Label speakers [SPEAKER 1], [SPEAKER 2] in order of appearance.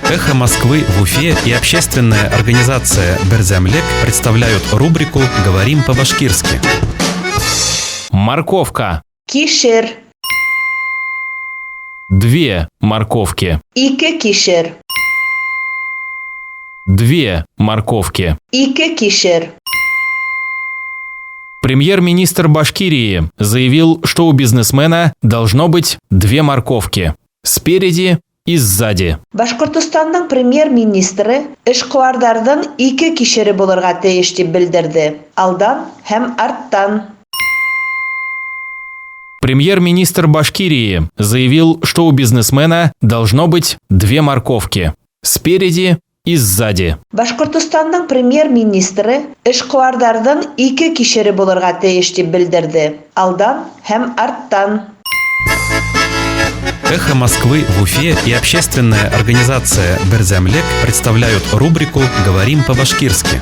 [SPEAKER 1] «Эхо Москвы» в Уфе и общественная организация «Берзямлек» представляют рубрику «Говорим по-башкирски».
[SPEAKER 2] Морковка.
[SPEAKER 3] Кишер.
[SPEAKER 2] 2 морковки.
[SPEAKER 3] Ике кишер.
[SPEAKER 2] 2 морковки.
[SPEAKER 3] Ике кишер.
[SPEAKER 2] Премьер-министр Башкирии заявил, что у бизнесмена должно быть 2 морковки. Спереди и сзади.
[SPEAKER 3] Башкортостанның премьер-министры эшкуардардан ике кишере булырга тиеш дип белдерде. Алдан һәм арттан.
[SPEAKER 2] Премьер-министр Башкирии заявил, что у бизнесмена должно быть 2 морковки. Спереди и сзади.
[SPEAKER 3] Башкортостанның премьер-министры эшкуардардан ике кишере булырга тиеш дип белдерде. Алдан һәм арттан.
[SPEAKER 1] «Эхо Москвы» в Уфе и общественная организация «Берзямлек» представляют рубрику «Говорим по-башкирски».